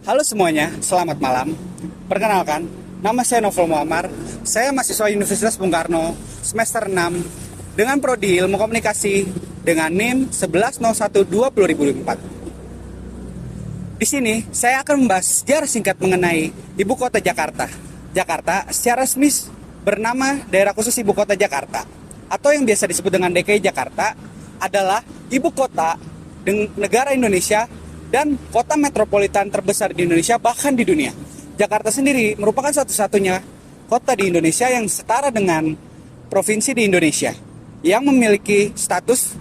Halo semuanya, selamat malam. Perkenalkan, nama saya Novel Muammar. Saya mahasiswa Universitas Bung Karno semester 6 dengan prodi Ilmu Komunikasi dengan NIM 11012004. Di sini saya akan membahas sejarah singkat mengenai Ibu Kota Jakarta. Jakarta secara resmi bernama Daerah Khusus Ibu Kota Jakarta atau yang biasa disebut dengan DKI Jakarta adalah ibu kota negara Indonesia dan kota metropolitan terbesar di Indonesia, bahkan di dunia. Jakarta sendiri merupakan satu-satunya kota di Indonesia yang setara dengan provinsi di Indonesia, yang memiliki status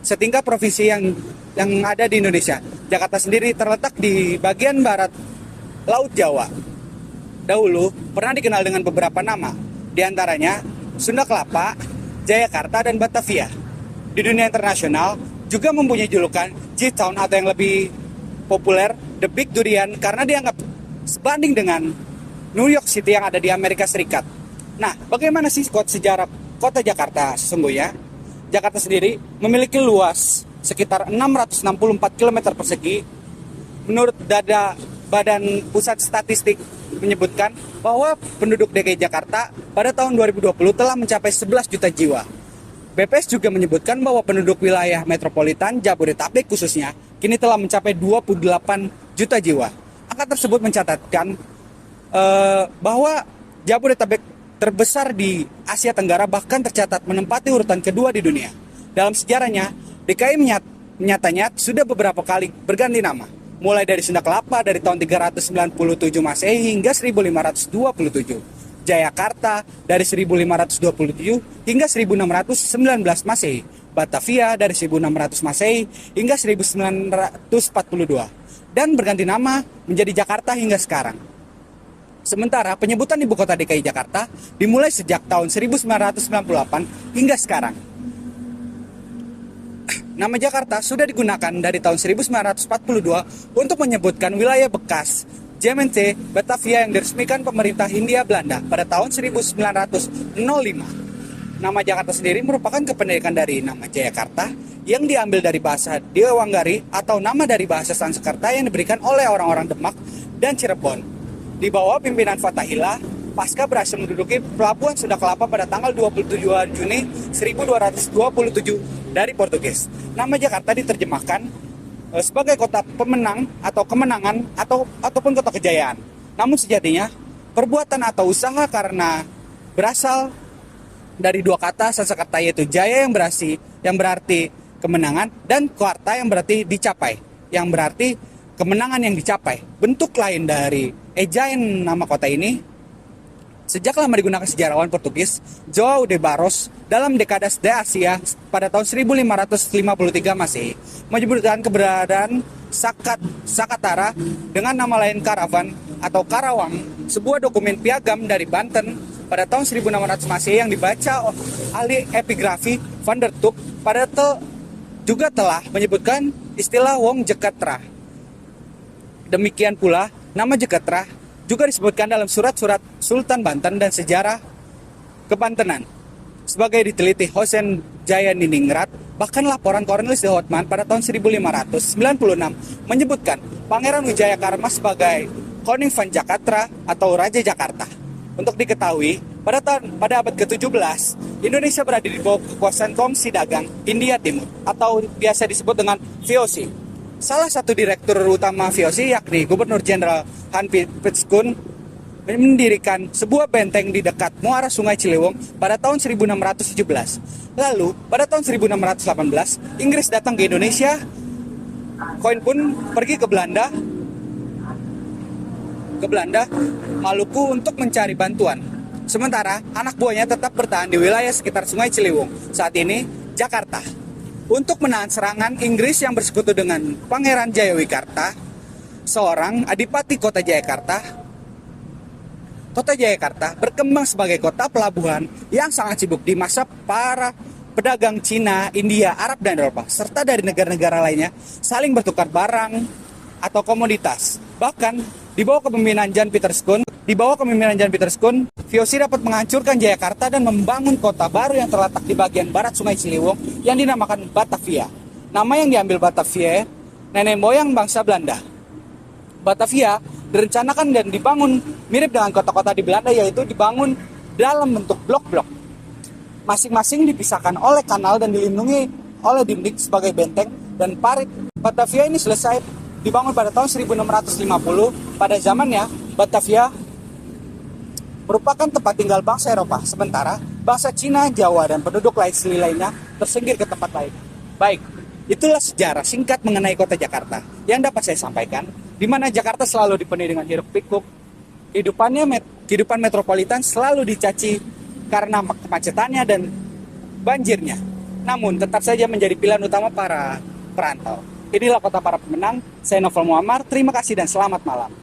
setingkat provinsi yang ada di Indonesia. Jakarta sendiri terletak di bagian barat Laut Jawa. Dahulu pernah dikenal dengan beberapa nama, di antaranya Sunda Kelapa, Jayakarta, dan Batavia. Di dunia internasional juga mempunyai julukan J-Town atau yang lebih populer The Big Durian karena dianggap sebanding dengan New York City yang ada di Amerika Serikat. Nah, bagaimana sih sejarah kota Jakarta sesungguhnya? Jakarta sendiri memiliki luas sekitar 664 km persegi. Menurut Badan Pusat Statistik menyebutkan bahwa penduduk DKI Jakarta pada tahun 2020 telah mencapai 11 juta jiwa. BPS juga menyebutkan bahwa penduduk wilayah metropolitan Jabodetabek khususnya kini telah mencapai 28 juta jiwa. Angka tersebut mencatatkan bahwa Jabodetabek terbesar di Asia Tenggara, bahkan tercatat menempati urutan kedua di dunia. Dalam sejarahnya, DKI nyatanya sudah beberapa kali berganti nama, mulai dari Sunda Kelapa dari tahun 397 Masehi hingga 1527. Jayakarta dari 1527 hingga 1619 Masehi, Batavia dari 1600 Masehi hingga 1942, dan berganti nama menjadi Jakarta hingga sekarang. Sementara penyebutan ibu kota DKI Jakarta dimulai sejak tahun 1998 hingga sekarang. Nama Jakarta sudah digunakan dari tahun 1942 untuk menyebutkan wilayah bekas JMT Batavia yang diresmikan pemerintah Hindia Belanda pada tahun 1905. Nama Jakarta sendiri merupakan kependerikan dari nama Jayakarta yang diambil dari bahasa Dewanggari atau nama dari bahasa Sanskerta yang diberikan oleh orang-orang Demak dan Cirebon. Di bawah pimpinan Fatahillah, pasca berhasil menduduki pelabuhan Sunda Kelapa pada tanggal 27 Juni 1227 dari Portugis. Nama Jakarta diterjemahkan sebagai kota pemenang atau kemenangan ataupun kota kejayaan. Namun sejatinya perbuatan atau usaha karena berasal dari dua kata Sanskerta, yaitu jaya yang berarti kemenangan, dan karta yang berarti dicapai, yang berarti kemenangan yang dicapai. Bentuk lain dari ejaan nama kota ini sejak lama digunakan sejarawan Portugis João de Barros dalam dekadas de Asia pada tahun 1553 Masehi, menyebutkan keberadaan Sakatara dengan nama lain Karavan atau Karawang, sebuah dokumen piagam dari Banten pada tahun 1600 Masehi yang dibaca ahli epigrafi Van der Tuk juga telah menyebutkan istilah Wong Jeketra. Demikian pula nama Jeketra juga disebutkan dalam surat-surat Sultan Banten dan sejarah kebantenan. Sebagai diteliti Hosen Jayaniningrat, bahkan laporan Cornelis de Houtman pada tahun 1596 menyebutkan Pangeran Wijaya Karma sebagai Koning van Jakarta atau Raja Jakarta. Untuk diketahui, pada abad ke-17, Indonesia berada di bawah kekuasaan Kongsi Dagang India Timur atau biasa disebut dengan VOC. Salah satu direktur utama VOC yakni Gubernur Jenderal Han Pitskun mendirikan sebuah benteng di dekat muara Sungai Ciliwung pada tahun 1617. Lalu pada tahun 1618 Inggris datang ke Indonesia. Koin pun pergi ke Belanda Maluku untuk mencari bantuan. Sementara anak buahnya tetap bertahan di wilayah sekitar Sungai Ciliwung, saat ini Jakarta, untuk menahan serangan Inggris yang bersekutu dengan Pangeran Jayawikarta, seorang adipati kota Jayakarta. Kota Jayakarta berkembang sebagai kota pelabuhan yang sangat sibuk di masa para pedagang Cina, India, Arab, dan Eropa, serta dari negara-negara lainnya saling bertukar barang atau komoditas. Bahkan di bawah kepemimpinan Jan Pieterszoon, VOC dapat menghancurkan Jayakarta dan membangun kota baru yang terletak di bagian barat Sungai Ciliwung yang dinamakan Batavia. Nama yang diambil Batavia nenek moyang bangsa Belanda. Batavia direncanakan dan dibangun mirip dengan kota-kota di Belanda, yaitu dibangun dalam bentuk blok-blok. Masing-masing dipisahkan oleh kanal dan dilindungi oleh dinding sebagai benteng dan parit. Batavia ini selesai dibangun pada tahun 1650. Pada zamannya, Batavia merupakan tempat tinggal bangsa Eropa, sementara bangsa Cina, Jawa, dan penduduk lainnya tersingkir ke tempat lain. Baik, itulah sejarah singkat mengenai kota Jakarta yang dapat saya sampaikan, di mana Jakarta selalu dipenuhi dengan hiruk-pikuk. Kehidupan metropolitan selalu dicaci karena kemacetannya dan banjirnya. Namun tetap saja menjadi pilihan utama para perantau. Inilah kota para pemenang. Saya Novel Muammar. Terima kasih dan selamat malam.